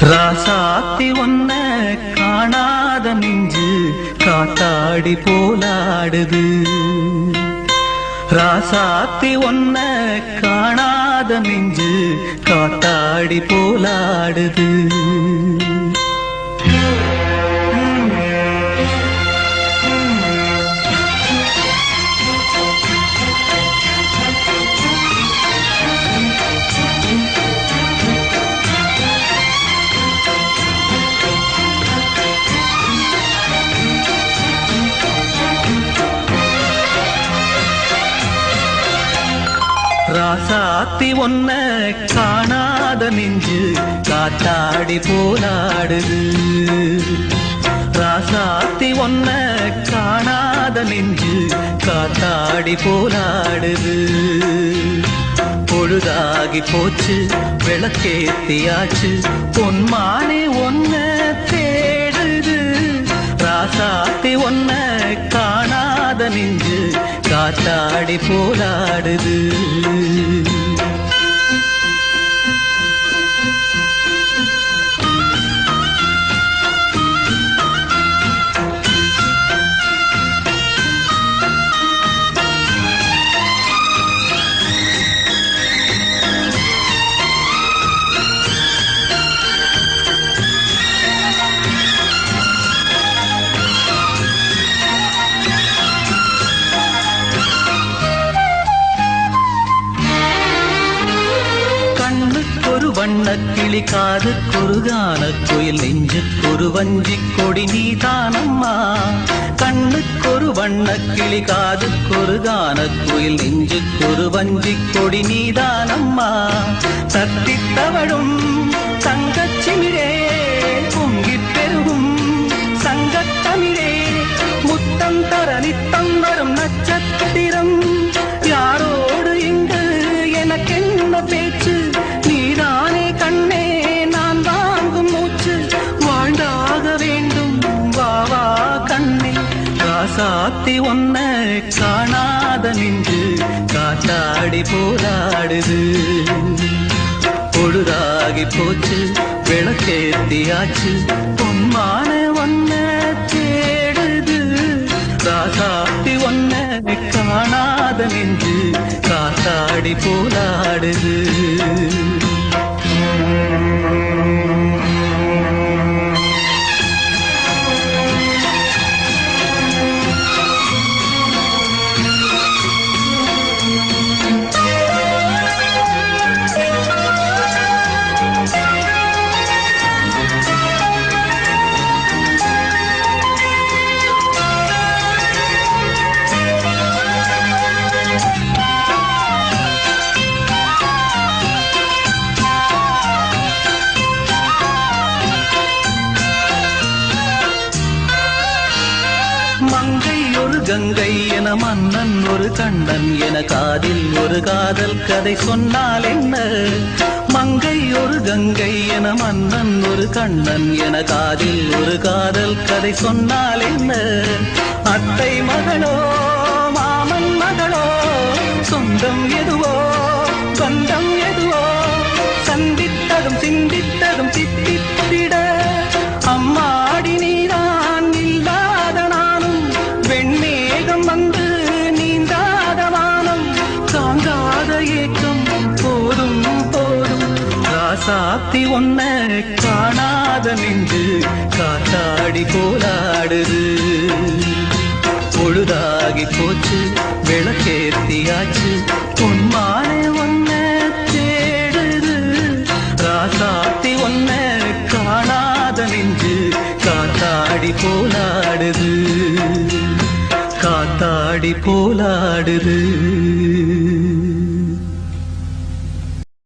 ராசாத்தி ஒன்ன காணாத நெஞ்சு காத்தாடி போலாடுது. ராசாத்தி ஒன்ன காணாத நெஞ்சு காத்தாடி போலாடுது. ராசாத்தி ஒன்ன காணாத நெஞ்சு காத்தாடி போலாடுது. ராசாத்தி ஒன்ன காணாத நெஞ்சு காத்தாடி போலாடுது. பொழுதாகி போச்சு விளக்கேத்தியாச்சு பொன்மானே ஒன்ன தேடுது. ராசாத்தி ஒன்ன காணாத நெஞ்சு காத்தாடி போலாடுது. ஒரு வண்ணக்கிளி காதுக்கொரு கானக்குயில் நெஞ்சுக்கொரு வஞ்சிக் கொடி நீதானம்மா. கண்ணுக்கொரு வண்ணக்கிளி காதுக்கொரு கானக்குயில் நெஞ்சுக்கொரு வஞ்சிக் கொடி நீதானம்மா. தத்தித்தவழும் தங்கச்சிமிரே பொங்கிப் பெருகும் சங்கத்தமிழே முத்தம் தர நித்தம் வரும் நட்சத்திரம். யாரோடு இங்கு எனக்கென்ன பேச்சு, நீதானே கண்ணே நான் வாங்கும் மூச்சு. வாழ்ந்தாக வேண்டும் வாவா கண்ணே. ராசாத்தி ஒன்ன காணாத நெஞ்சு காத்தாடி போராடுது. பொழுதாகி போச்சு விளக்கேத்தியாச்சு பொன்மான ஒன்ன தேடுது. ராசாத்தி ஒன்ன காணாத நெஞ்சு காத்தாடி போராடுது. மங்கை ஒரு கங்கை என மன்னன் ஒரு கண்ணன் என காதில் ஒரு காதல் கதை சொன்னால் என்ன. மங்கை ஒரு கங்கை என மன்னன் ஒரு கண்ணன் என காதில் ஒரு காதல் கதை சொன்னால் என்ன. அத்தை மகளோ மாமன் மகளோ சொந்தம் எதுவோ சொந்தம் எதுவோ சந்தித்ததும் சிந்தித்ததும் தித்தித்திட அம்மாடி நீதான் இல்லாத நானும் வெண்மேகம் வந்து நீந்தாத வானம் தாங்காத ஏக்கம் போதும் போதும். ராசாத்தி ஒன்ன காணாத நெஞ்சு காத்தாடி போலாடுது. பொழுதாகி போச்சு விளக்கேத்தியாச்சு பொன்மானே ஒன்ன தேடுது. ராசாத்தி ஒன்ன காணாத நெஞ்சு காத்தாடி போலாடுது. காத்தாடி போலாடுது.